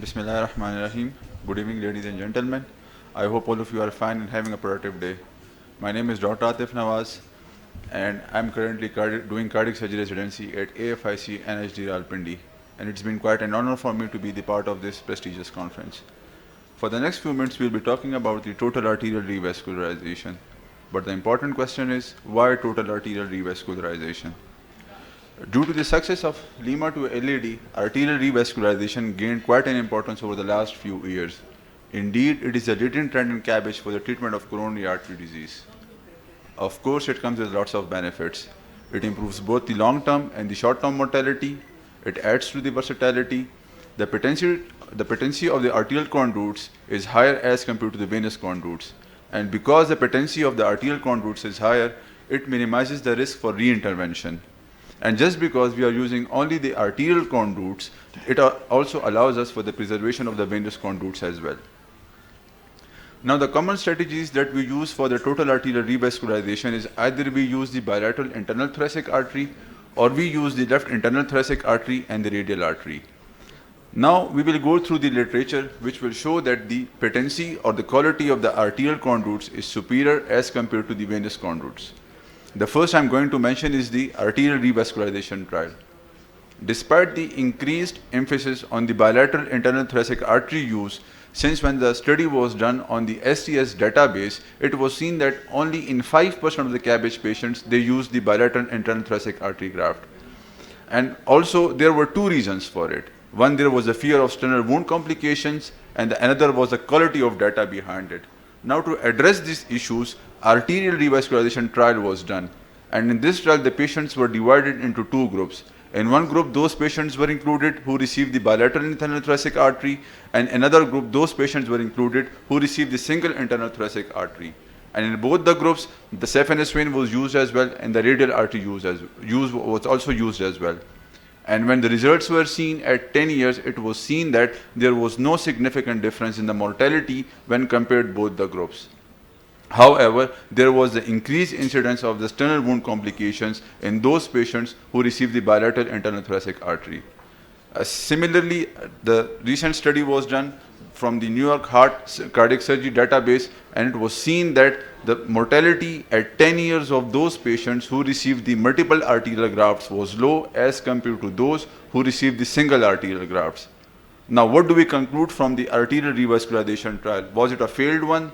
Bismillahirrahmanirrahim. Good evening, ladies and gentlemen. I hope all of you are fine and having a productive day. My name is Dr. Atif Nawaz, and I'm currently doing cardiac surgery residency at AFIC NHD Rawalpindi, and it's been quite an honor for me to be the part of this prestigious conference. For the next few minutes, we'll be talking about the total arterial revascularization. But the important question is, why total arterial revascularization? Due to the success of Lima to LED, arterial revascularization gained quite an importance over the last few years. Indeed, it is a leading trend in CABG for the treatment of coronary artery disease. Of course, it comes with lots of benefits. It improves both the long-term and the short-term mortality. It adds to the versatility. The patency of the arterial conduits is higher as compared to the venous conduits. And because the patency of the arterial conduits is higher, it minimizes the risk for reintervention. And just because we are using only the arterial conduits, it also allows us for the preservation of the venous conduits as well. Now, the common strategies that we use for the total arterial revascularization is either we use the bilateral internal thoracic artery or we use the left internal thoracic artery and the radial artery. Now, we will go through the literature which will show that the patency or the quality of the arterial conduits is superior as compared to the venous conduits. The first I'm going to mention is the arterial revascularization trial. Despite the increased emphasis on the bilateral internal thoracic artery use, since when the study was done on the STS database, it was seen that only in 5% of the CABG patients, they used the bilateral internal thoracic artery graft. And also, there were two reasons for it. One, there was a fear of sternal wound complications, and another was the quality of data behind it. Now, to address these issues, arterial revascularization trial was done. And in this trial, the patients were divided into two groups. In one group, those patients were included who received the bilateral internal thoracic artery, and another group, those patients were included who received the single internal thoracic artery. And in both the groups, the saphenous vein was used as well, and the radial artery was also used as well. And when the results were seen at 10 years, it was seen that there was no significant difference in the mortality when compared both the groups. However, there was the increased incidence of the sternal wound complications in those patients who received the bilateral internal thoracic artery. Similarly, the recent study was done from the New York Heart Cardiac Surgery database, and it was seen that the mortality at 10 years of those patients who received the multiple arterial grafts was low as compared to those who received the single arterial grafts. Now, what do we conclude from the arterial revascularization trial? Was it a failed one?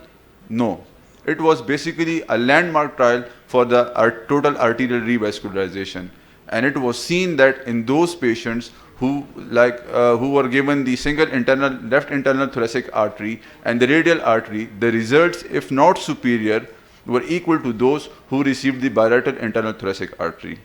No. It was basically a landmark trial for the total arterial revascularization. And it was seen that in those patients who were given the single left internal thoracic artery and the radial artery, the results, if not superior, were equal to those who received the bilateral internal thoracic artery.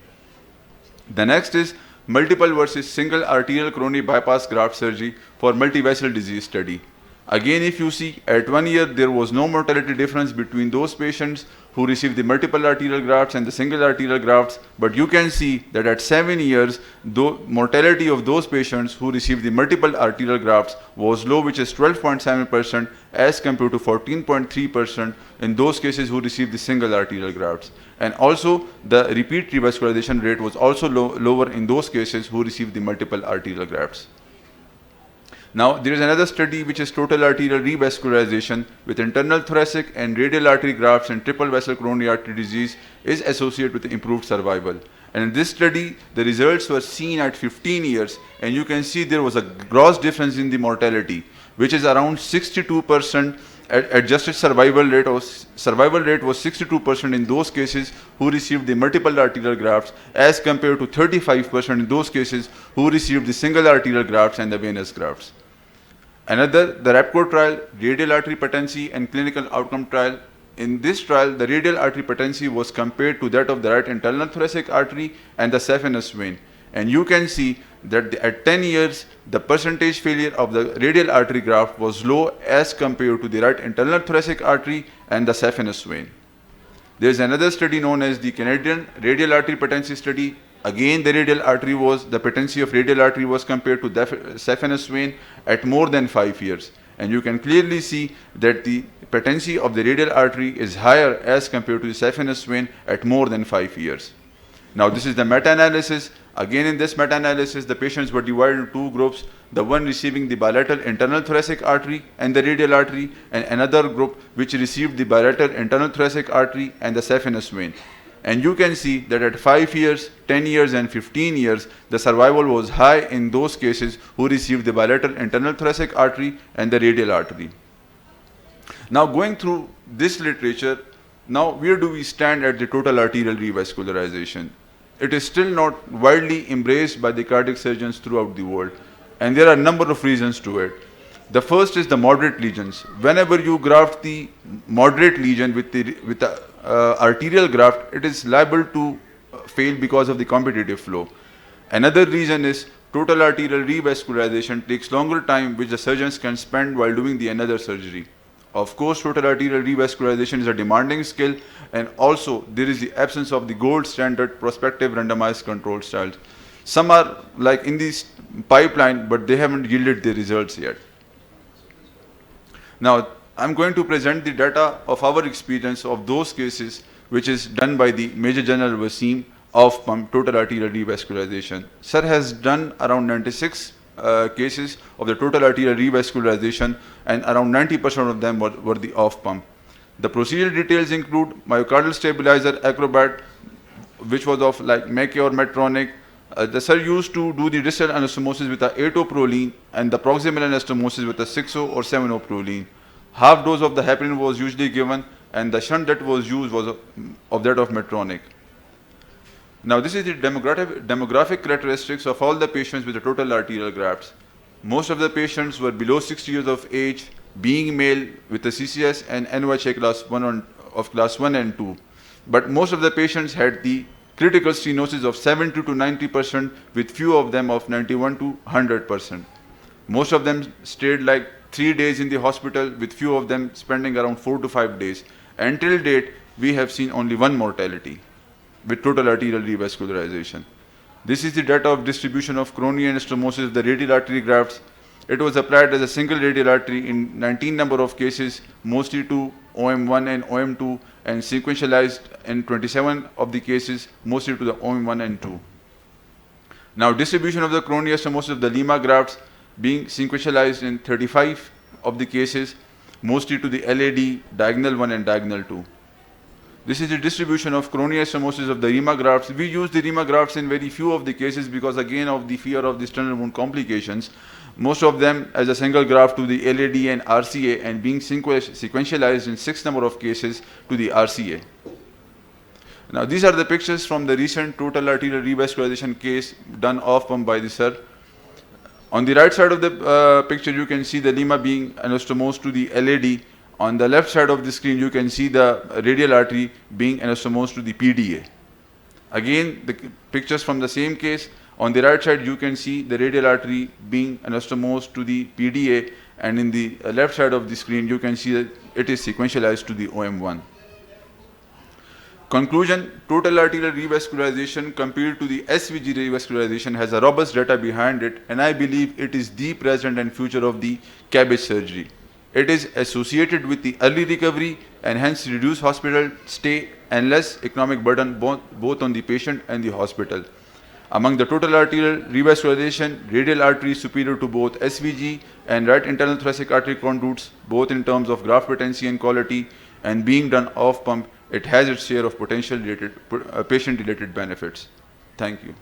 The next is multiple versus single arterial coronary bypass graft surgery for multivessel disease study. Again, if you see, at 1 year, there was no mortality difference between those patients who received the multiple arterial grafts and the single arterial grafts, but you can see that at 7 years, the mortality of those patients who received the multiple arterial grafts was low, which is 12.7% as compared to 14.3% in those cases who received the single arterial grafts. And also, the repeat revascularization rate was also lower in those cases who received the multiple arterial grafts. Now, there is another study which is total arterial revascularization with internal thoracic and radial artery grafts and triple vessel coronary artery disease is associated with improved survival. And in this study, the results were seen at 15 years, and you can see there was a gross difference in the mortality, which is around 62%. Adjusted survival rate was 62% in those cases who received the multiple arterial grafts as compared to 35% in those cases who received the single arterial grafts and the venous grafts. Another, the RAPCO trial, radial artery patency and clinical outcome trial. In this trial, the radial artery patency was compared to that of the right internal thoracic artery and the saphenous vein. And you can see that at 10 years, the percentage failure of the radial artery graft was low as compared to the right internal thoracic artery and the saphenous vein. There is another study known as the Canadian radial artery patency study. Again, the patency of radial artery was compared to the saphenous vein at more than 5 years. And you can clearly see that the patency of the radial artery is higher as compared to the saphenous vein at more than 5 years. Now, this is the meta-analysis. Again, in this meta-analysis, the patients were divided into two groups, the one receiving the bilateral internal thoracic artery and the radial artery, and another group which received the bilateral internal thoracic artery and the saphenous vein. And you can see that at 5 years, 10 years, and 15 years, the survival was high in those cases who received the bilateral internal thoracic artery and the radial artery. Now, going through this literature, now where do we stand at the total arterial revascularization? It is still not widely embraced by the cardiac surgeons throughout the world, and there are a number of reasons to it. The first is the moderate lesions. Whenever you graft the moderate lesion with the arterial graft, it is liable to fail because of the competitive flow. Another reason is total arterial revascularization takes longer time which the surgeons can spend while doing the another surgery. Of course, total arterial revascularization is a demanding skill, and also there is the absence of the gold standard prospective randomized controlled trials. Some are like in this pipeline, but they haven't yielded the results yet. Now, I'm going to present the data of our experience of those cases which is done by the Major General Wasim of pump total arterial revascularization. Sir has done around 96 cases of the total arterial revascularization, and around 90% of them were the off pump. The procedural details include myocardial stabilizer, acrobat, which was of like Mackay or Medtronic. The sir used to do the distal anastomosis with a 8-O-proline and the proximal anastomosis with a 6-O or 7-O-proline. Half dose of the heparin was usually given, and the shunt that was used was of that of Medtronic. Now, this is the demographic characteristics of all the patients with the total arterial grafts. Most of the patients were below 60 years of age, being male with a CCS and NYHA class 1 and 2. But most of the patients had the critical stenosis of 70 to 90%, with few of them of 91 to 100%. Most of them stayed like 3 days in the hospital, with few of them spending around 4 to 5 days. Until date, we have seen only one mortality with total arterial revascularization. This is the data of distribution of coronary anastomosis of the radial artery grafts. It was applied as a single radial artery in 19 number of cases, mostly to OM1 and OM2, and sequentialized in 27 of the cases, mostly to the OM1 and 2. Now, distribution of the coronary anastomosis of the Lima grafts being sequentialized in 35 of the cases, mostly to the LAD, diagonal 1 and diagonal 2. This is the distribution of coronary anastomosis of the Rima grafts. We use the Rima grafts in very few of the cases because again of the fear of the sternal wound complications. Most of them as a single graft to the LAD and RCA, and being sequentialized in 6 number of cases to the RCA. Now, these are the pictures from the recent total arterial revascularization case done off pump by the sir. On the right side of the picture, you can see the Lima being anastomosed to the LAD. On the left side of the screen, you can see the radial artery being anastomosed to the PDA. Again, the pictures from the same case. On the right side, you can see the radial artery being anastomosed to the PDA, and in the left side of the screen, you can see that it is sequentialized to the OM1. Conclusion: total arterial revascularization compared to the SVG revascularization has a robust data behind it, and I believe it is the present and future of the CABG surgery. It is associated with the early recovery and hence reduced hospital stay and less economic burden both on the patient and the hospital. Among the total arterial revascularization, radial artery is superior to both SVG and right internal thoracic artery conduits, both in terms of graft patency and quality, and being done off pump, it has its share of potential patient-related benefits. Thank you.